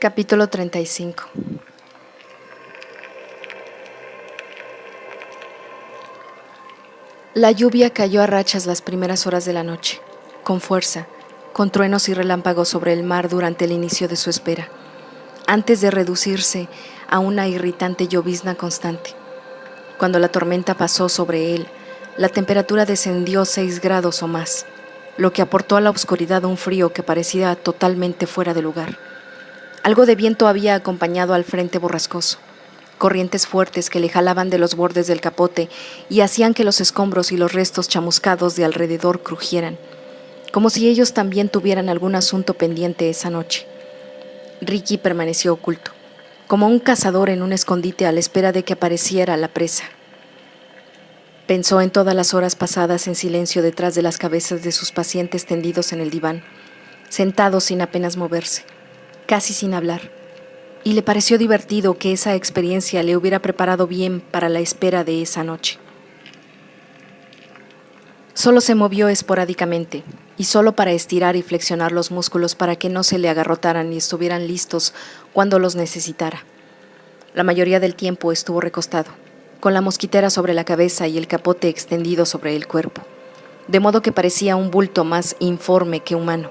Capítulo 35. La lluvia cayó a rachas las primeras horas de la noche, con fuerza, con truenos y relámpagos sobre el mar durante el inicio de su espera, antes de reducirse a una irritante llovizna constante. Cuando la tormenta pasó sobre él, la temperatura descendió 6 grados o más, lo que aportó a la oscuridad un frío que parecía totalmente fuera de lugar. Algo de viento había acompañado al frente borrascoso, corrientes fuertes que le jalaban de los bordes del capote y hacían que los escombros y los restos chamuscados de alrededor crujieran, como si ellos también tuvieran algún asunto pendiente esa noche. Ricky permaneció oculto, como un cazador en un escondite a la espera de que apareciera la presa. Pensó en todas las horas pasadas en silencio detrás de las cabezas de sus pacientes tendidos en el diván, sentados sin apenas moverse, casi sin hablar, y le pareció divertido que esa experiencia le hubiera preparado bien para la espera de esa noche. Solo se movió esporádicamente, y solo para estirar y flexionar los músculos para que no se le agarrotaran y estuvieran listos cuando los necesitara. La mayoría del tiempo estuvo recostado, con la mosquitera sobre la cabeza y el capote extendido sobre el cuerpo, de modo que parecía un bulto más informe que humano.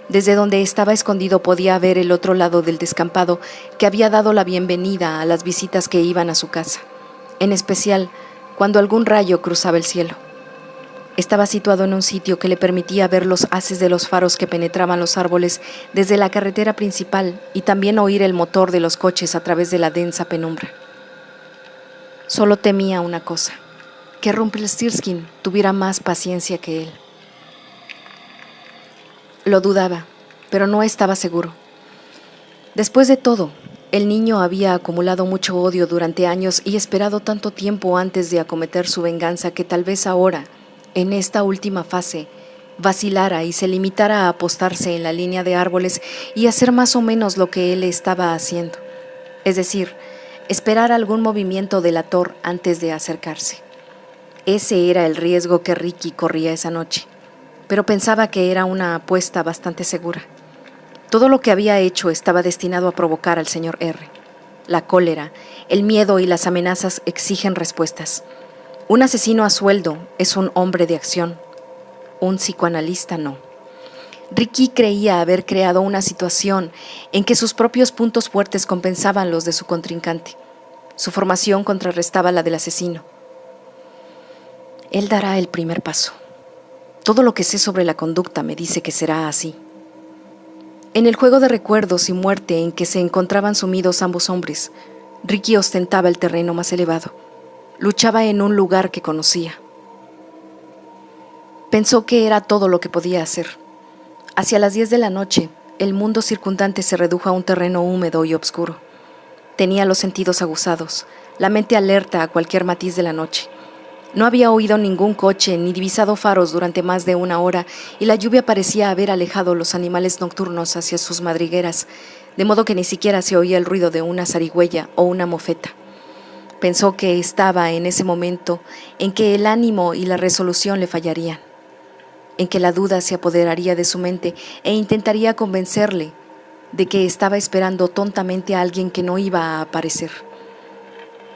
Desde donde estaba escondido podía ver el otro lado del descampado que había dado la bienvenida a las visitas que iban a su casa, en especial cuando algún rayo cruzaba el cielo. Estaba situado en un sitio que le permitía ver los haces de los faros que penetraban los árboles desde la carretera principal y también oír el motor de los coches a través de la densa penumbra. Solo temía una cosa, que Rumpelstiltskin tuviera más paciencia que él. Lo dudaba, pero no estaba seguro. Después de todo, el niño había acumulado mucho odio durante años y esperado tanto tiempo antes de acometer su venganza que tal vez ahora, en esta última fase, vacilara y se limitara a apostarse en la línea de árboles y hacer más o menos lo que él estaba haciendo. Es decir, esperar algún movimiento delator antes de acercarse. Ese era el riesgo que Ricky corría esa noche, pero pensaba que era una apuesta bastante segura. Todo lo que había hecho estaba destinado a provocar al señor R. La cólera, el miedo y las amenazas exigen respuestas. Un asesino a sueldo es un hombre de acción. Un psicoanalista no. Ricky creía haber creado una situación en que sus propios puntos fuertes compensaban los de su contrincante. Su formación contrarrestaba la del asesino. Él dará el primer paso. Todo lo que sé sobre la conducta me dice que será así. En el juego de recuerdos y muerte en que se encontraban sumidos ambos hombres, Ricky ostentaba el terreno más elevado. Luchaba en un lugar que conocía. Pensó que era todo lo que podía hacer. Hacia las 10 de la noche, el mundo circundante se redujo a un terreno húmedo y oscuro. Tenía los sentidos aguzados, la mente alerta a cualquier matiz de la noche. No había oído ningún coche ni divisado faros durante más de una hora y la lluvia parecía haber alejado los animales nocturnos hacia sus madrigueras, de modo que ni siquiera se oía el ruido de una zarigüeya o una mofeta. Pensó que estaba en ese momento en que el ánimo y la resolución le fallarían, en que la duda se apoderaría de su mente e intentaría convencerle de que estaba esperando tontamente a alguien que no iba a aparecer.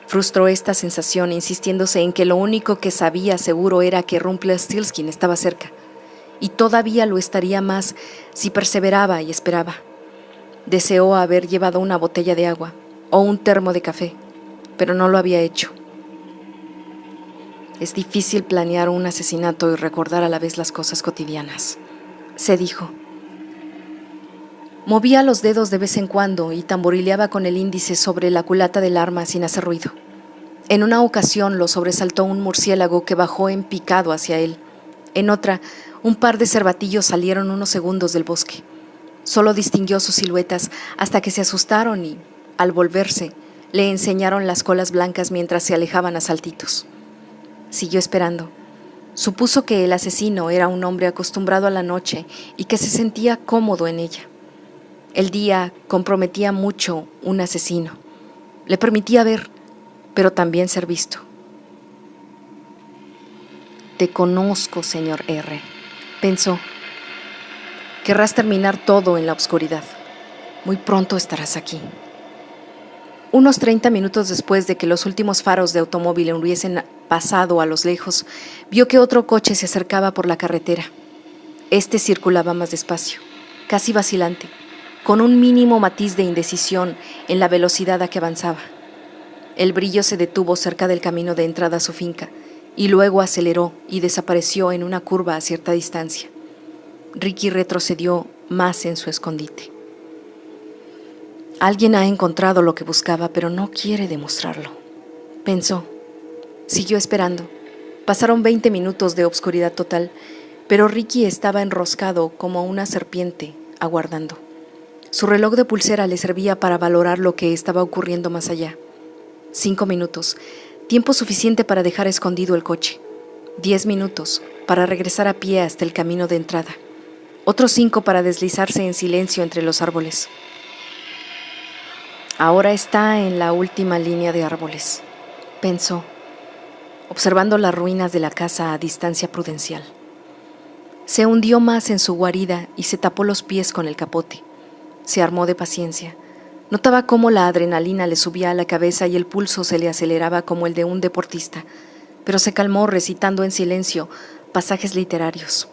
Frustró esta sensación insistiéndose en que lo único que sabía seguro era que Rumpelstiltskin estaba cerca, y todavía lo estaría más si perseveraba y esperaba. Deseó haber llevado una botella de agua o un termo de café, pero no lo había hecho. Es difícil planear un asesinato y recordar a la vez las cosas cotidianas, se dijo. Movía los dedos de vez en cuando y tamborileaba con el índice sobre la culata del arma sin hacer ruido. En una ocasión lo sobresaltó un murciélago que bajó en picado hacia él. En otra, un par de cervatillos salieron unos segundos del bosque. Solo distinguió sus siluetas hasta que se asustaron y, al volverse, le enseñaron las colas blancas mientras se alejaban a saltitos. Siguió esperando. Supuso que el asesino era un hombre acostumbrado a la noche y que se sentía cómodo en ella. El día comprometía mucho un asesino. Le permitía ver, pero también ser visto. Te conozco, señor R, pensó. Querrás terminar todo en la oscuridad. Muy pronto estarás aquí. Unos 30 minutos después de que los últimos faros de automóvil hubiesen pasado a lo lejos, vio que otro coche se acercaba por la carretera. Este circulaba más despacio, casi vacilante, con un mínimo matiz de indecisión en la velocidad a que avanzaba. El brillo se detuvo cerca del camino de entrada a su finca y luego aceleró y desapareció en una curva a cierta distancia. Ricky retrocedió más en su escondite. Alguien ha encontrado lo que buscaba, pero no quiere demostrarlo, pensó. Siguió esperando. Pasaron 20 minutos de obscuridad total, pero Ricky estaba enroscado como una serpiente, aguardando. Su reloj de pulsera le servía para valorar lo que estaba ocurriendo más allá. 5 minutos, tiempo suficiente para dejar escondido el coche. 10 minutos, para regresar a pie hasta el camino de entrada. Otros 5 para deslizarse en silencio entre los árboles. Ahora está en la última línea de árboles, pensó, observando las ruinas de la casa a distancia prudencial. Se hundió más en su guarida y se tapó los pies con el capote. Se armó de paciencia. Notaba cómo la adrenalina le subía a la cabeza y el pulso se le aceleraba como el de un deportista, pero se calmó recitando en silencio pasajes literarios.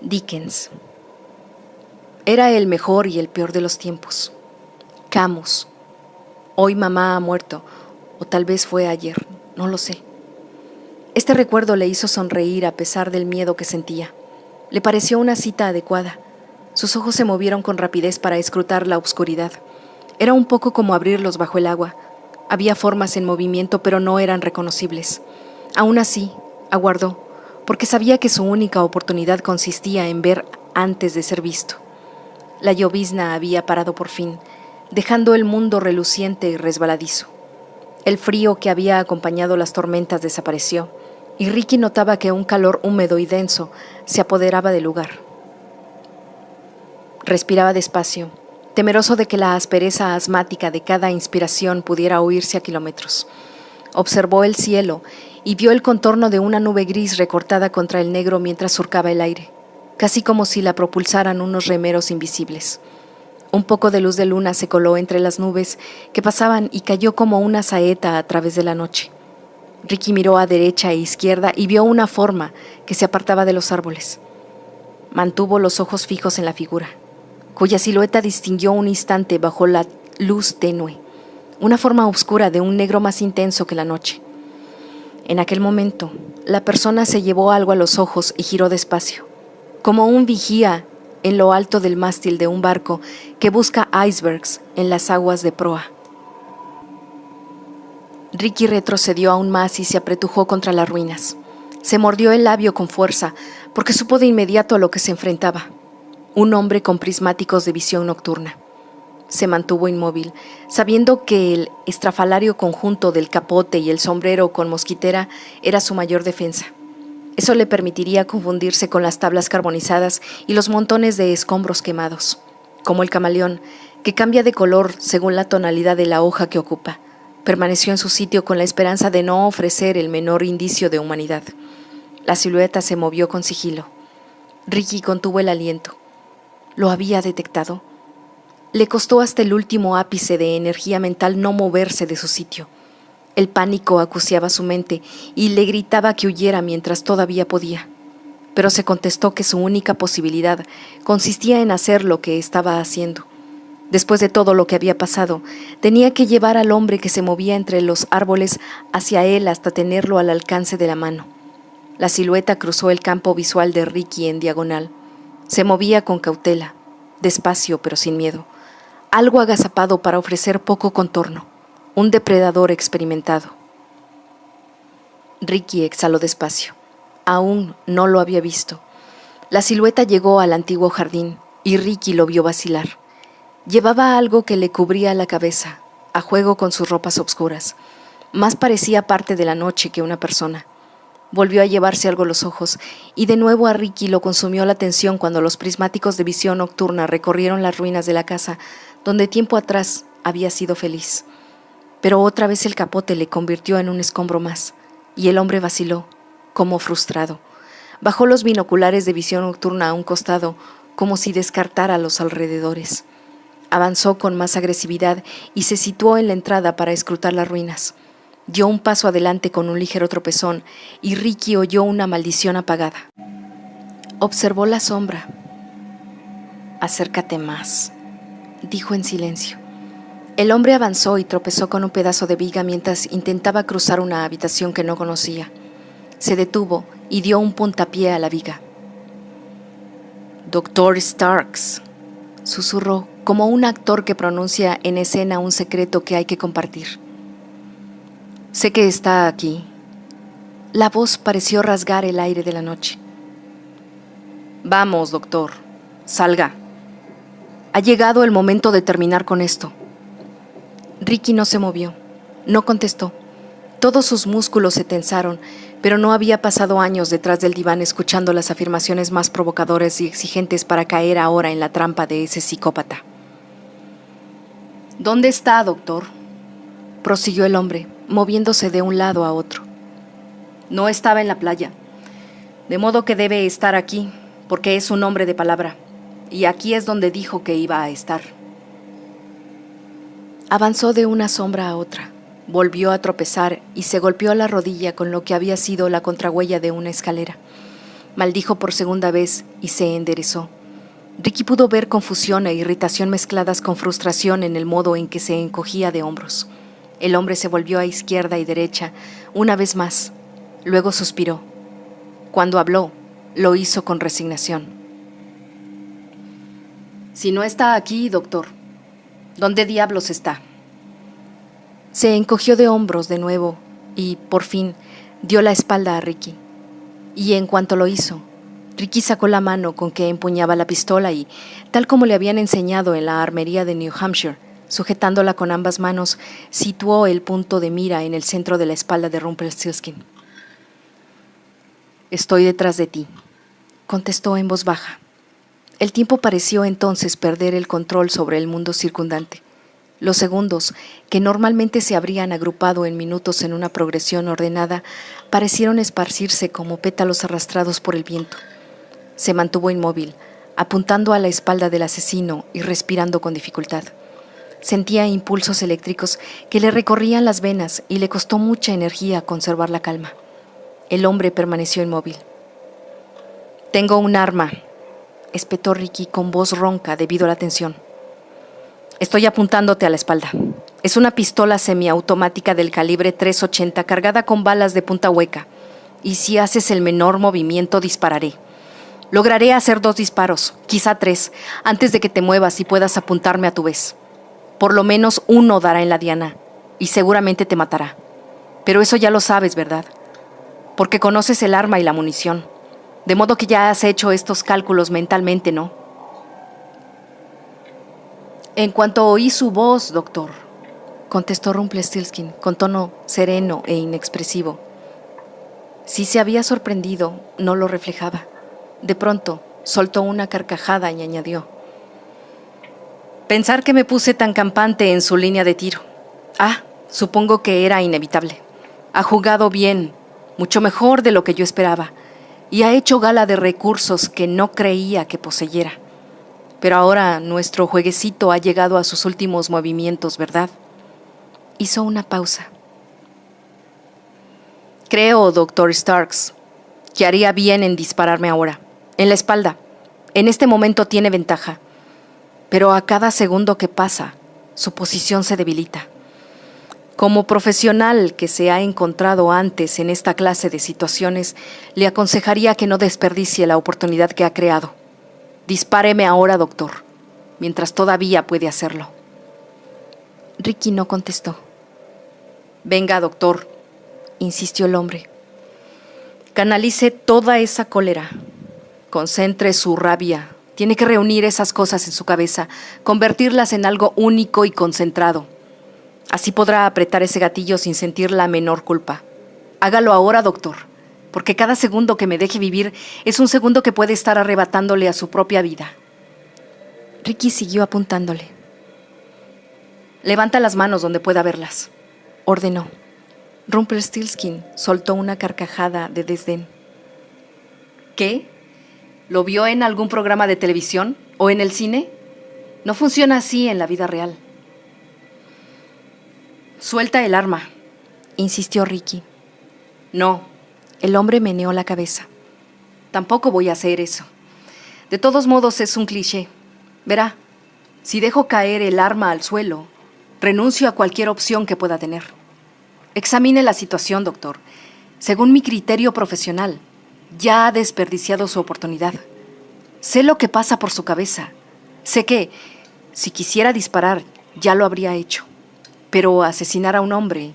Dickens. Era el mejor y el peor de los tiempos. Camus. Hoy mamá ha muerto, o tal vez fue ayer, no lo sé. Este recuerdo le hizo sonreír a pesar del miedo que sentía. Le pareció una cita adecuada. Sus ojos se movieron con rapidez para escrutar la oscuridad. Era un poco como abrirlos bajo el agua. Había formas en movimiento, pero no eran reconocibles. Aún así, aguardó, porque sabía que su única oportunidad consistía en ver antes de ser visto. La llovizna había parado por fin, dejando el mundo reluciente y resbaladizo. El frío que había acompañado las tormentas desapareció, y Ricky notaba que un calor húmedo y denso se apoderaba del lugar. Respiraba despacio, temeroso de que la aspereza asmática de cada inspiración pudiera oírse a kilómetros. Observó el cielo y vio el contorno de una nube gris recortada contra el negro mientras surcaba el aire, casi como si la propulsaran unos remeros invisibles. Un poco de luz de luna se coló entre las nubes que pasaban y cayó como una saeta a través de la noche. Ricky miró a derecha e izquierda y vio una forma que se apartaba de los árboles. Mantuvo los ojos fijos en la figura, cuya silueta distinguió un instante bajo la luz tenue, una forma oscura de un negro más intenso que la noche. En aquel momento, la persona se llevó algo a los ojos y giró despacio, como un vigía en lo alto del mástil de un barco que busca icebergs en las aguas de proa. Ricky retrocedió aún más y se apretujó contra las ruinas. Se mordió el labio con fuerza, porque supo de inmediato a lo que se enfrentaba. Un hombre con prismáticos de visión nocturna. Se mantuvo inmóvil, sabiendo que el estrafalario conjunto del capote y el sombrero con mosquitera era su mayor defensa. Eso le permitiría confundirse con las tablas carbonizadas y los montones de escombros quemados, como el camaleón, que cambia de color según la tonalidad de la hoja que ocupa. Permaneció en su sitio con la esperanza de no ofrecer el menor indicio de humanidad. La silueta se movió con sigilo. Ricky contuvo el aliento. ¿Lo había detectado? Le costó hasta el último ápice de energía mental no moverse de su sitio. El pánico acuciaba su mente y le gritaba que huyera mientras todavía podía. Pero se contestó que su única posibilidad consistía en hacer lo que estaba haciendo. Después de todo lo que había pasado, tenía que llevar al hombre que se movía entre los árboles hacia él hasta tenerlo al alcance de la mano. La silueta cruzó el campo visual de Ricky en diagonal. Se movía con cautela, despacio pero sin miedo, algo agazapado para ofrecer poco contorno, un depredador experimentado. Ricky exhaló despacio. Aún no lo había visto. La silueta llegó al antiguo jardín y Ricky lo vio vacilar. Llevaba algo que le cubría la cabeza, a juego con sus ropas obscuras. Más parecía parte de la noche que una persona. Volvió a llevarse algo los ojos, y de nuevo a Ricky lo consumió la tensión cuando los prismáticos de visión nocturna recorrieron las ruinas de la casa, donde tiempo atrás había sido feliz. Pero otra vez el capote le convirtió en un escombro más, y el hombre vaciló, como frustrado. Bajó los binoculares de visión nocturna a un costado, como si descartara los alrededores. Avanzó con más agresividad y se situó en la entrada para escrutar las ruinas. Dio un paso adelante con un ligero tropezón y Ricky oyó una maldición apagada. Observó la sombra. «Acércate más», dijo en silencio. El hombre avanzó y tropezó con un pedazo de viga mientras intentaba cruzar una habitación que no conocía. Se detuvo y dio un puntapié a la viga. «Dr. Starks», susurró, como un actor que pronuncia en escena un secreto que hay que compartir. «Sé que está aquí». La voz pareció rasgar el aire de la noche. «Vamos, doctor, salga. Ha llegado el momento de terminar con esto». Ricky no se movió, no contestó. Todos sus músculos se tensaron, pero no había pasado años detrás del diván escuchando las afirmaciones más provocadoras y exigentes para caer ahora en la trampa de ese psicópata. «¿Dónde está, doctor?», prosiguió el hombre, moviéndose de un lado a otro. «No estaba en la playa, de modo que debe estar aquí, porque es un hombre de palabra, y aquí es donde dijo que iba a estar». Avanzó de una sombra a otra, volvió a tropezar y se golpeó la rodilla con lo que había sido la contrahuella de una escalera. Maldijo por segunda vez y se enderezó. Ricky pudo ver confusión e irritación mezcladas con frustración en el modo en que se encogía de hombros. El hombre se volvió a izquierda y derecha una vez más. Luego suspiró. Cuando habló, lo hizo con resignación. «Si no está aquí, doctor, ¿dónde diablos está?». Se encogió de hombros de nuevo y, por fin, dio la espalda a Ricky. Y en cuanto lo hizo, Ricky sacó la mano con que empuñaba la pistola y, tal como le habían enseñado en la armería de New Hampshire, sujetándola con ambas manos, situó el punto de mira en el centro de la espalda de Rumpelstiltskin. «Estoy detrás de ti», contestó en voz baja. El tiempo pareció entonces perder el control sobre el mundo circundante. Los segundos, que normalmente se habrían agrupado en minutos en una progresión ordenada, parecieron esparcirse como pétalos arrastrados por el viento. Se mantuvo inmóvil, apuntando a la espalda del asesino y respirando con dificultad. Sentía impulsos eléctricos que le recorrían las venas y le costó mucha energía conservar la calma. El hombre permaneció inmóvil. «Tengo un arma», espetó Ricky con voz ronca debido a la tensión. «Estoy apuntándote a la espalda. Es una pistola semiautomática del calibre .380 cargada con balas de punta hueca. Y si haces el menor movimiento, dispararé. Lograré hacer 2 disparos, quizá 3, antes de que te muevas y puedas apuntarme a tu vez. Por lo menos uno dará en la diana, y seguramente te matará. Pero eso ya lo sabes, ¿verdad? Porque conoces el arma y la munición. De modo que ya has hecho estos cálculos mentalmente, ¿no?». «En cuanto oí su voz, doctor», contestó Rumpelstiltskin con tono sereno e inexpresivo. Si se había sorprendido, no lo reflejaba. De pronto, soltó una carcajada y añadió: «Pensar que me puse tan campante en su línea de tiro. Supongo que era inevitable. Ha jugado bien, mucho mejor de lo que yo esperaba, y ha hecho gala de recursos que no creía que poseyera. Pero ahora nuestro jueguecito ha llegado a sus últimos movimientos, ¿verdad?». Hizo una pausa. «Creo, Dr. Starks, que haría bien en dispararme ahora, en la espalda. En este momento tiene ventaja. Pero a cada segundo que pasa, su posición se debilita. Como profesional que se ha encontrado antes en esta clase de situaciones, le aconsejaría que no desperdicie la oportunidad que ha creado. Dispáreme ahora, doctor, mientras todavía puede hacerlo». Ricky no contestó. «Venga, doctor», insistió el hombre. «Canalice toda esa cólera. Concentre su rabia. Tiene que reunir esas cosas en su cabeza, convertirlas en algo único y concentrado. Así podrá apretar ese gatillo sin sentir la menor culpa. Hágalo ahora, doctor, porque cada segundo que me deje vivir es un segundo que puede estar arrebatándole a su propia vida». Ricky siguió apuntándole. «Levanta las manos donde pueda verlas», ordenó. Rumpelstiltskin soltó una carcajada de desdén. «¿Qué? ¿Lo vio en algún programa de televisión o en el cine? No funciona así en la vida real. Suelta el arma, insistió Ricky. No. El hombre meneó la cabeza. Tampoco voy a hacer eso. De todos modos es un cliché. Verá, si dejo caer el arma al suelo, renuncio a cualquier opción que pueda tener. Examine la situación, doctor. Según mi criterio profesional, ya ha desperdiciado su oportunidad. Sé lo que pasa por su cabeza. Sé que, si quisiera disparar, ya lo habría hecho. Pero asesinar a un hombre,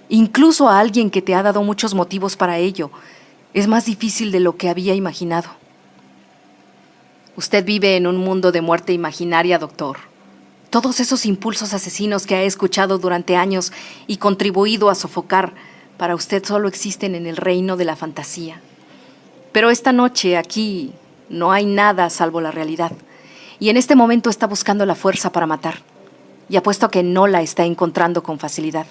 incluso a alguien que te ha dado muchos motivos para ello, es más difícil de lo que había imaginado. Usted vive en un mundo de muerte imaginaria, doctor. Todos esos impulsos asesinos que ha escuchado durante años y contribuido a sofocar, para usted solo existen en el reino de la fantasía. Pero esta noche, aquí, no hay nada salvo la realidad. Y en este momento está buscando la fuerza para matar. Y apuesto a que no la está encontrando con facilidad.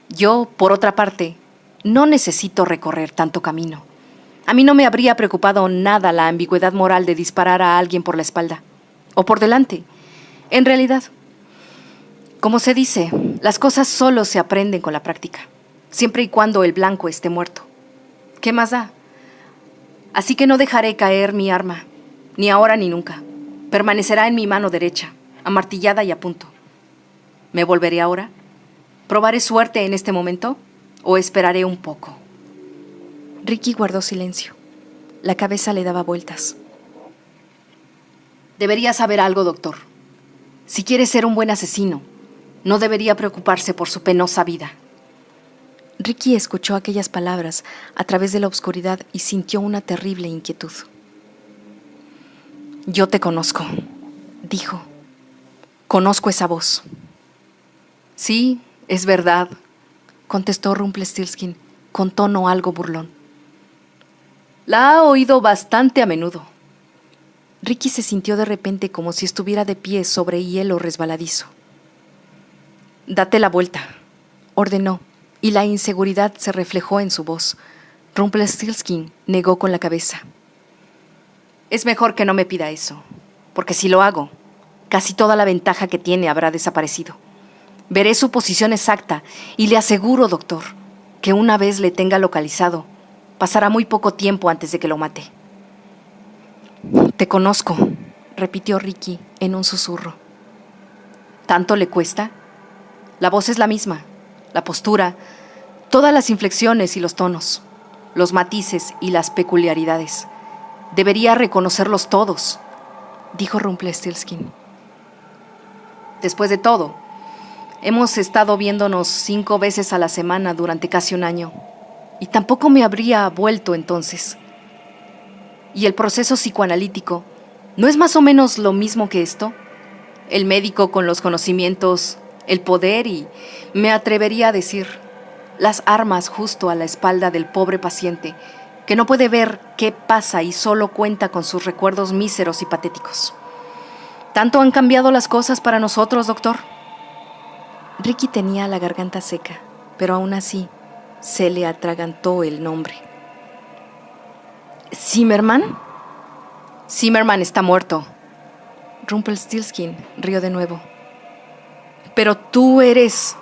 Yo, por otra parte, no necesito recorrer tanto camino. A mí no me habría preocupado nada la ambigüedad moral de disparar a alguien por la espalda. O por delante. En realidad, como se dice, las cosas solo se aprenden con la práctica. Siempre y cuando el blanco esté muerto. ¿Qué más da? Así que no dejaré caer mi arma. Ni ahora ni nunca. Permanecerá en mi mano derecha, amartillada y a punto. ¿Me volveré ahora? ¿Probaré suerte en este momento? ¿O esperaré un poco? Ricky guardó silencio. La cabeza le daba vueltas. Debería saber algo, doctor. Si quiere ser un buen asesino, no debería preocuparse por su penosa vida. Ricky escuchó aquellas palabras a través de la oscuridad y sintió una terrible inquietud. Yo te conozco, dijo. Conozco esa voz. Sí, es verdad, contestó Rumpelstiltskin con tono algo burlón. La ha oído bastante a menudo. Ricky se sintió de repente como si estuviera de pie sobre hielo resbaladizo. Date la vuelta, ordenó, y la inseguridad se reflejó en su voz. Rumpelstiltskin negó con la cabeza. Es mejor que no me pida eso, porque si lo hago, casi toda la ventaja que tiene habrá desaparecido. Veré su posición exacta y le aseguro, doctor, que una vez le tenga localizado, pasará muy poco tiempo antes de que lo mate. Te conozco, repitió Ricky en un susurro. ¿Tanto le cuesta? La voz es la misma, la postura, todas las inflexiones y los tonos, los matices y las peculiaridades. Debería reconocerlos todos, dijo Rumpelstiltskin. Después de todo, hemos estado viéndonos 5 veces a la semana durante casi un año, y tampoco me habría vuelto entonces. ¿Y el proceso psicoanalítico no es más o menos lo mismo que esto? El médico con los conocimientos, el poder y, me atrevería a decir, las armas justo a la espalda del pobre paciente, que no puede ver qué pasa y solo cuenta con sus recuerdos míseros y patéticos. ¿Tanto han cambiado las cosas para nosotros, doctor? Ricky tenía la garganta seca, pero aún así se le atragantó el nombre. ¿Zimmerman? Zimmerman está muerto. Rumpelstiltskin rió de nuevo. Pero tú eres...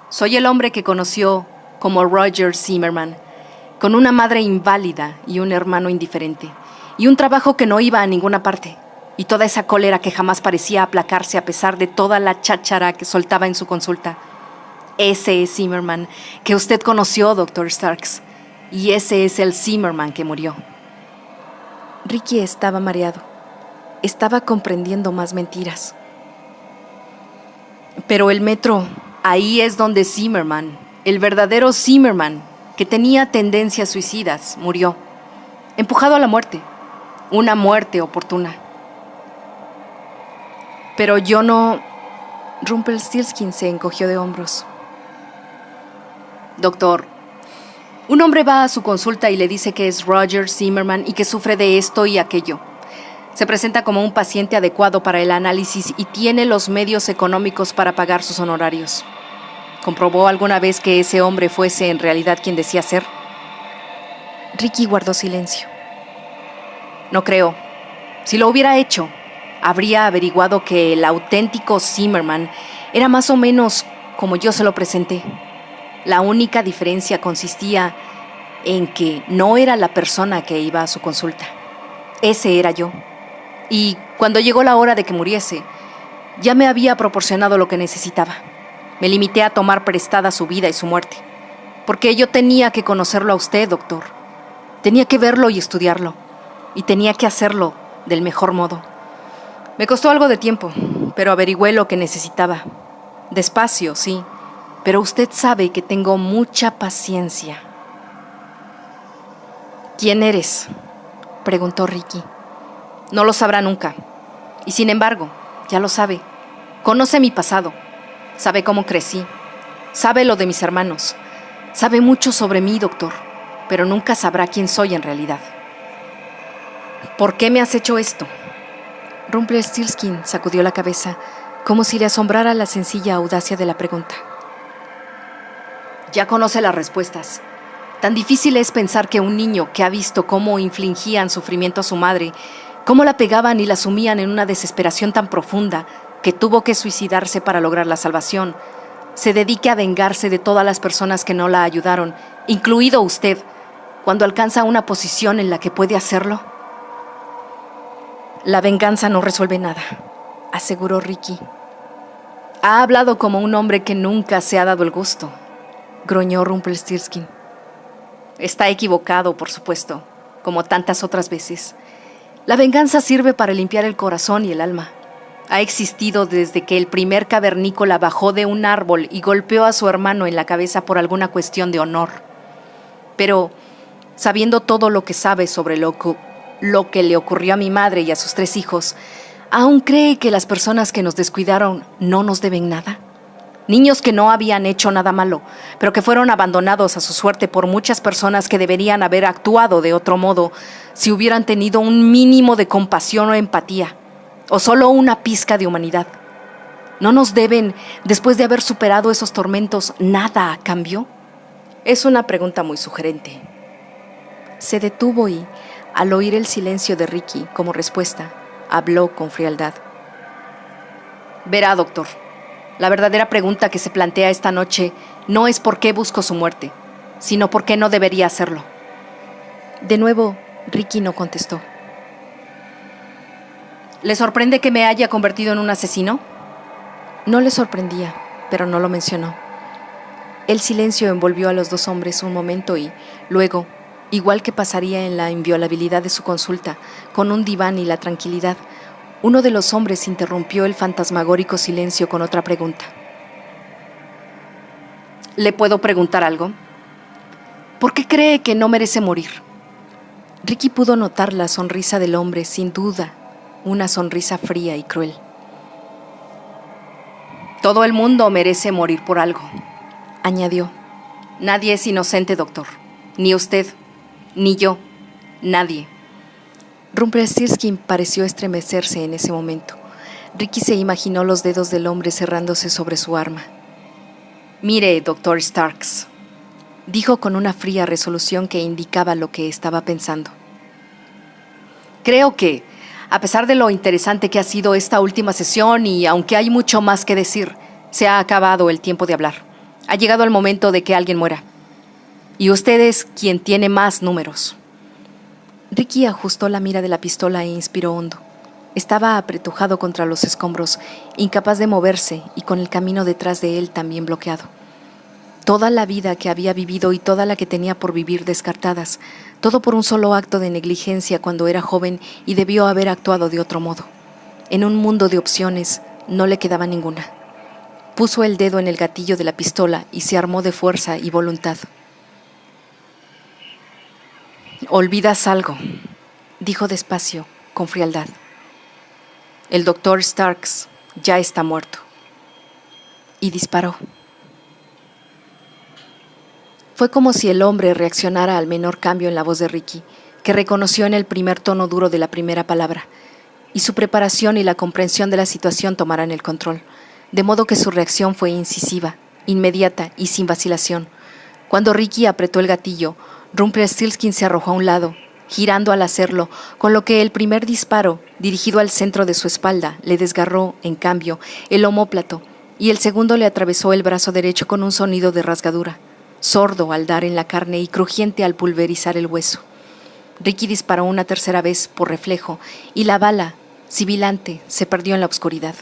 Soy el hombre que conoció como Roger Zimmerman, con una madre inválida y un hermano indiferente, y un trabajo que no iba a ninguna parte, y toda esa cólera que jamás parecía aplacarse a pesar de toda la cháchara que soltaba en su consulta. Ese es Zimmerman que usted conoció, Dr. Starks, y ese es el Zimmerman que murió. Ricky estaba mareado. Estaba comprendiendo más mentiras. Pero el metro, ahí es donde Zimmerman, el verdadero Zimmerman, que tenía tendencias suicidas, murió, empujado a la muerte, una muerte oportuna. Pero yo no... Rumpelstiltskin se encogió de hombros. Doctor, un hombre va a su consulta y le dice que es Roger Zimmerman y que sufre de esto y aquello. Se presenta como un paciente adecuado para el análisis y tiene los medios económicos para pagar sus honorarios. ¿Comprobó alguna vez que ese hombre fuese en realidad quien decía ser? Ricky guardó silencio. No creo. Si lo hubiera hecho, habría averiguado que el auténtico Zimmerman era más o menos como yo se lo presenté. La única diferencia consistía en que no era la persona que iba a su consulta. Ese era yo. Y cuando llegó la hora de que muriese, ya me había proporcionado lo que necesitaba. Me limité a tomar prestada su vida y su muerte, porque yo tenía que conocerlo a usted, doctor. Tenía que verlo y estudiarlo, y tenía que hacerlo del mejor modo. Me costó algo de tiempo, pero averigüé lo que necesitaba. Despacio, sí, pero usted sabe que tengo mucha paciencia. ¿Quién eres?, preguntó Ricky. No lo sabrá nunca, y sin embargo, ya lo sabe. Conoce mi pasado, sabe cómo crecí, sabe lo de mis hermanos, sabe mucho sobre mí, doctor, pero nunca sabrá quién soy en realidad. ¿Por qué me has hecho esto? Rumpelstiltskin sacudió la cabeza, como si le asombrara la sencilla audacia de la pregunta. Ya conoce las respuestas. Tan difícil es pensar que un niño que ha visto cómo infligían sufrimiento a su madre, cómo la pegaban y la sumían en una desesperación tan profunda que tuvo que suicidarse para lograr la salvación, se dedique a vengarse de todas las personas que no la ayudaron, incluido usted, cuando alcanza una posición en la que puede hacerlo. La venganza no resuelve nada, aseguró Ricky. Ha hablado como un hombre que nunca se ha dado el gusto, gruñó Rumpelstiltskin. Está equivocado, por supuesto, como tantas otras veces. La venganza sirve para limpiar el corazón y el alma. Ha existido desde que el primer cavernícola bajó de un árbol y golpeó a su hermano en la cabeza por alguna cuestión de honor. Pero, sabiendo todo lo que sabe sobre lo que le ocurrió a mi madre y a sus 3 hijos, ¿aún cree que las personas que nos descuidaron no nos deben nada? Niños que no habían hecho nada malo, pero que fueron abandonados a su suerte por muchas personas que deberían haber actuado de otro modo si hubieran tenido un mínimo de compasión o empatía, o solo una pizca de humanidad. ¿No nos deben, después de haber superado esos tormentos, nada a cambio? Es una pregunta muy sugerente. Se detuvo y, al oír el silencio de Ricky como respuesta, habló con frialdad. Verá, doctor, la verdadera pregunta que se plantea esta noche no es por qué busco su muerte, sino por qué no debería hacerlo. De nuevo, Ricky no contestó. ¿Le sorprende que me haya convertido en un asesino? No le sorprendía, pero no lo mencionó. El silencio envolvió a los 2 hombres un momento y, luego, igual que pasaría en la inviolabilidad de su consulta, con un diván y la tranquilidad, uno de los hombres interrumpió el fantasmagórico silencio con otra pregunta. ¿Le puedo preguntar algo? ¿Por qué cree que no merece morir? Ricky pudo notar la sonrisa del hombre, sin duda, una sonrisa fría y cruel. Todo el mundo merece morir por algo, añadió. Nadie es inocente, doctor. Ni usted, ni yo, nadie. Rumpelstiltskin pareció estremecerse en ese momento. Ricky se imaginó los dedos del hombre cerrándose sobre su arma. Mire, doctor Starks, dijo con una fría resolución que indicaba lo que estaba pensando. Creo que, a pesar de lo interesante que ha sido esta última sesión y aunque hay mucho más que decir, se ha acabado el tiempo de hablar. Ha llegado el momento de que alguien muera. Y usted es quien tiene más números. Ricky ajustó la mira de la pistola e inspiró hondo. Estaba apretujado contra los escombros, incapaz de moverse y con el camino detrás de él también bloqueado. Toda la vida que había vivido y toda la que tenía por vivir descartadas, todo por un solo acto de negligencia cuando era joven y debió haber actuado de otro modo. En un mundo de opciones, no le quedaba ninguna. Puso el dedo en el gatillo de la pistola y se armó de fuerza y voluntad. Olvidas algo, dijo despacio, con frialdad. El doctor Starks ya está muerto. Y disparó. Fue como si el hombre reaccionara al menor cambio en la voz de Ricky, que reconoció en el primer tono duro de la primera palabra, y su preparación y la comprensión de la situación tomaran el control, de modo que su reacción fue incisiva, inmediata y sin vacilación. Cuando Ricky apretó el gatillo, Rumpelstiltskin se arrojó a un lado girando al hacerlo, con lo que el primer disparo, dirigido al centro de su espalda, le desgarró, en cambio, el omóplato, y el segundo le atravesó el brazo derecho con un sonido de rasgadura, sordo al dar en la carne y crujiente al pulverizar el hueso. Ricky disparó una tercera vez por reflejo, y la bala, sibilante, se perdió en la oscuridad.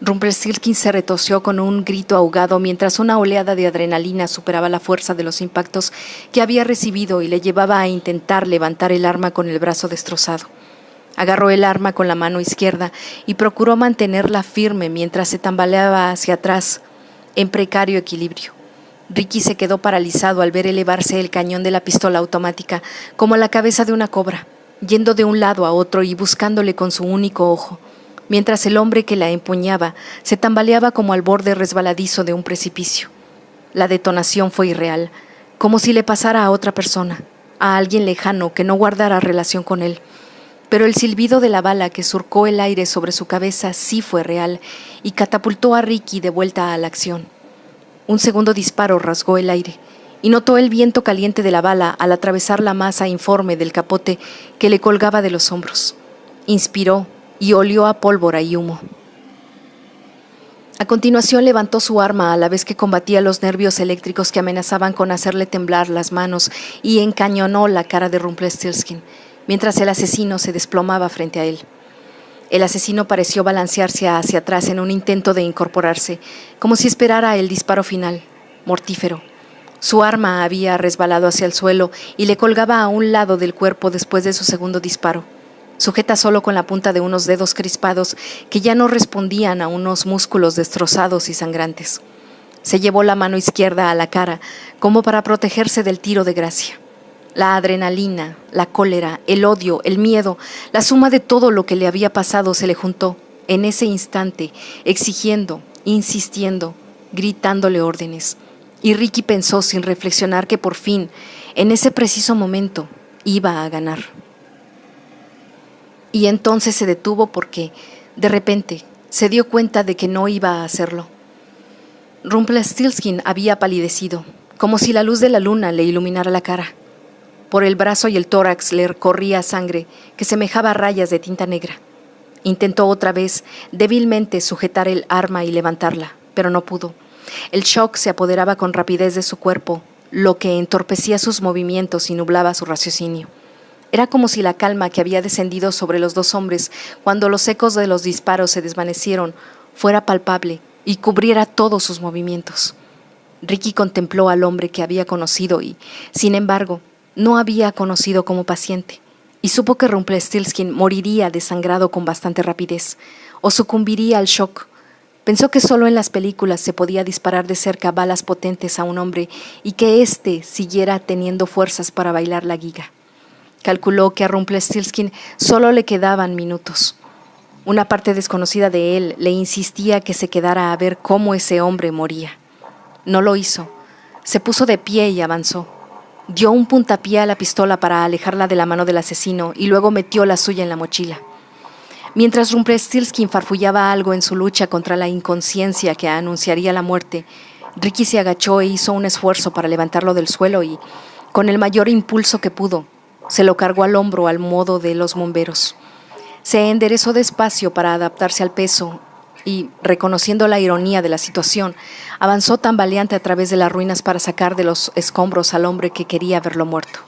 Rumpelstiltskin se retorció con un grito ahogado mientras una oleada de adrenalina superaba la fuerza de los impactos que había recibido y le llevaba a intentar levantar el arma con el brazo destrozado. Agarró el arma con la mano izquierda y procuró mantenerla firme mientras se tambaleaba hacia atrás, en precario equilibrio. Ricky se quedó paralizado al ver elevarse el cañón de la pistola automática como la cabeza de una cobra, yendo de un lado a otro y buscándole con su único ojo, mientras el hombre que la empuñaba se tambaleaba como al borde resbaladizo de un precipicio. La detonación fue irreal, como si le pasara a otra persona, a alguien lejano que no guardara relación con él. Pero el silbido de la bala que surcó el aire sobre su cabeza sí fue real y catapultó a Ricky de vuelta a la acción. Un segundo disparo rasgó el aire y notó el viento caliente de la bala al atravesar la masa informe del capote que le colgaba de los hombros. Inspiró y olió a pólvora y humo. A continuación levantó su arma a la vez que combatía los nervios eléctricos que amenazaban con hacerle temblar las manos y encañonó la cara de Rumpelstiltskin, mientras el asesino se desplomaba frente a él. El asesino pareció balancearse hacia atrás en un intento de incorporarse, como si esperara el disparo final, mortífero. Su arma había resbalado hacia el suelo y le colgaba a un lado del cuerpo después de su segundo disparo, sujeta solo con la punta de unos dedos crispados que ya no respondían a unos músculos destrozados y sangrantes. Se llevó la mano izquierda a la cara, como para protegerse del tiro de gracia. La adrenalina, la cólera, el odio, el miedo, la suma de todo lo que le había pasado se le juntó, en ese instante, exigiendo, insistiendo, gritándole órdenes. Y Ricky pensó sin reflexionar que por fin, en ese preciso momento, iba a ganar. Y entonces se detuvo porque, de repente, se dio cuenta de que no iba a hacerlo. Rumpelstiltskin había palidecido, como si la luz de la luna le iluminara la cara. Por el brazo y el tórax le corría sangre que semejaba rayas de tinta negra. Intentó otra vez, débilmente, sujetar el arma y levantarla, pero no pudo. El shock se apoderaba con rapidez de su cuerpo, lo que entorpecía sus movimientos y nublaba su raciocinio. Era como si la calma que había descendido sobre los dos hombres cuando los ecos de los disparos se desvanecieron fuera palpable y cubriera todos sus movimientos. Ricky contempló al hombre que había conocido y, sin embargo, no había conocido como paciente, y supo que Rumpelstiltskin moriría desangrado con bastante rapidez, o sucumbiría al shock. Pensó que solo en las películas se podía disparar de cerca balas potentes a un hombre y que éste siguiera teniendo fuerzas para bailar la giga. Calculó que a Rumpelstiltskin solo le quedaban minutos. Una parte desconocida de él le insistía que se quedara a ver cómo ese hombre moría. No lo hizo. Se puso de pie y avanzó. Dio un puntapié a la pistola para alejarla de la mano del asesino y luego metió la suya en la mochila. Mientras Rumpelstiltskin farfullaba algo en su lucha contra la inconsciencia que anunciaría la muerte, Ricky se agachó e hizo un esfuerzo para levantarlo del suelo y, con el mayor impulso que pudo, se lo cargó al hombro al modo de los bomberos. Se enderezó despacio para adaptarse al peso y, reconociendo la ironía de la situación, avanzó tambaleante a través de las ruinas para sacar de los escombros al hombre que quería verlo muerto.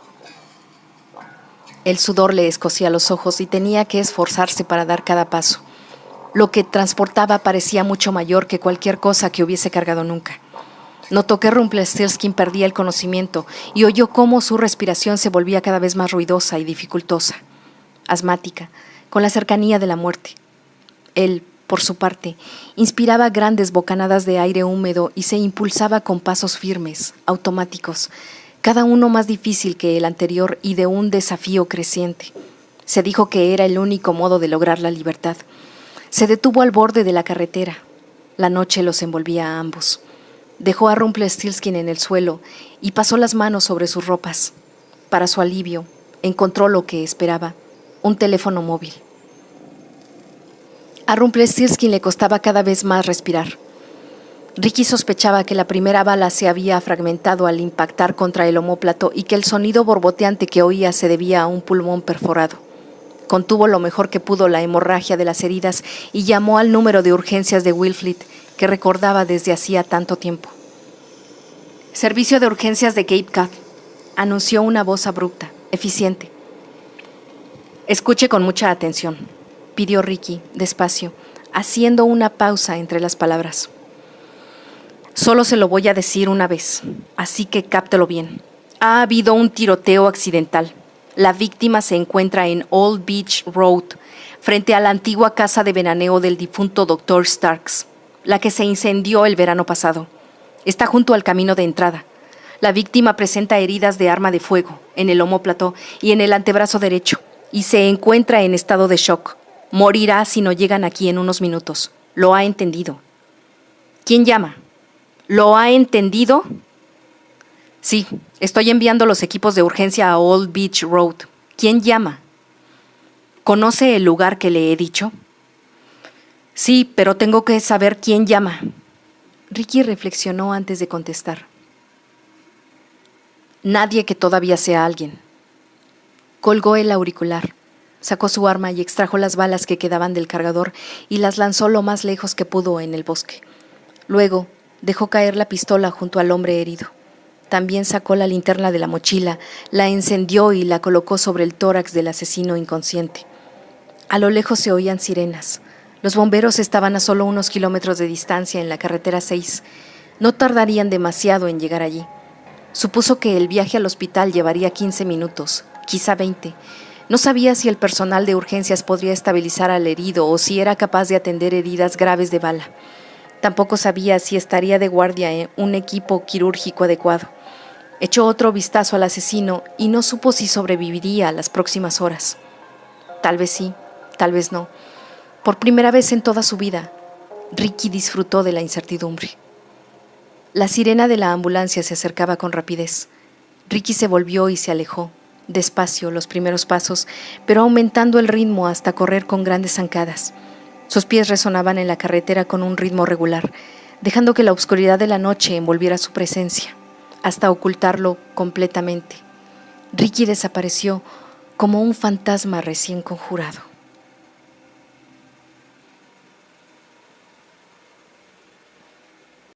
El sudor le escocía los ojos y tenía que esforzarse para dar cada paso. Lo que transportaba parecía mucho mayor que cualquier cosa que hubiese cargado nunca. Notó que Rumpelstiltskin perdía el conocimiento y oyó cómo su respiración se volvía cada vez más ruidosa y dificultosa, asmática, con la cercanía de la muerte. Él, por su parte, inspiraba grandes bocanadas de aire húmedo y se impulsaba con pasos firmes, automáticos, cada uno más difícil que el anterior y de un desafío creciente. Se dijo que era el único modo de lograr la libertad. Se detuvo al borde de la carretera. La noche los envolvía a ambos. Dejó a Rumpelstiltskin en el suelo y pasó las manos sobre sus ropas. Para su alivio, encontró lo que esperaba, un teléfono móvil. A Rumpelstiltskin le costaba cada vez más respirar. Ricky sospechaba que la primera bala se había fragmentado al impactar contra el omóplato y que el sonido borboteante que oía se debía a un pulmón perforado. Contuvo lo mejor que pudo la hemorragia de las heridas y llamó al número de urgencias de Wellfleet, que recordaba desde hacía tanto tiempo. «Servicio de urgencias de Cape Cod», anunció una voz abrupta, eficiente. «Escuche con mucha atención», pidió Ricky, despacio, haciendo una pausa entre las palabras. «Solo se lo voy a decir una vez, así que cáptelo bien. Ha habido un tiroteo accidental. La víctima se encuentra en Old Beach Road, frente a la antigua casa de veraneo del difunto Dr. Starks, la que se incendió el verano pasado. Está junto al camino de entrada. La víctima presenta heridas de arma de fuego en el omóplato y en el antebrazo derecho, y se encuentra en estado de shock. Morirá si no llegan aquí en unos minutos. ¿Lo ha entendido?» «¿Quién llama?» «¿Lo ha entendido?» «Sí, estoy enviando los equipos de urgencia a Old Beach Road. ¿Quién llama?» «¿Conoce el lugar que le he dicho?» «Sí, pero tengo que saber quién llama». Ricky reflexionó antes de contestar. «Nadie que todavía sea alguien». Colgó el auricular, sacó su arma y extrajo las balas que quedaban del cargador y las lanzó lo más lejos que pudo en el bosque. Luego dejó caer la pistola junto al hombre herido. También sacó la linterna de la mochila, la encendió y la colocó sobre el tórax del asesino inconsciente. A lo lejos se oían sirenas. Los bomberos estaban a solo unos kilómetros de distancia en la carretera 6. No tardarían demasiado en llegar allí. Supuso que el viaje al hospital llevaría 15 minutos, quizá 20. No sabía si el personal de urgencias podría estabilizar al herido o si era capaz de atender heridas graves de bala. Tampoco sabía si estaría de guardia en un equipo quirúrgico adecuado. Echó otro vistazo al asesino y no supo si sobreviviría a las próximas horas. Tal vez sí, tal vez no. Por primera vez en toda su vida, Ricky disfrutó de la incertidumbre. La sirena de la ambulancia se acercaba con rapidez. Ricky se volvió y se alejó, despacio los primeros pasos, pero aumentando el ritmo hasta correr con grandes zancadas. Sus pies resonaban en la carretera con un ritmo regular, dejando que la oscuridad de la noche envolviera su presencia, hasta ocultarlo completamente. Ricky desapareció como un fantasma recién conjurado.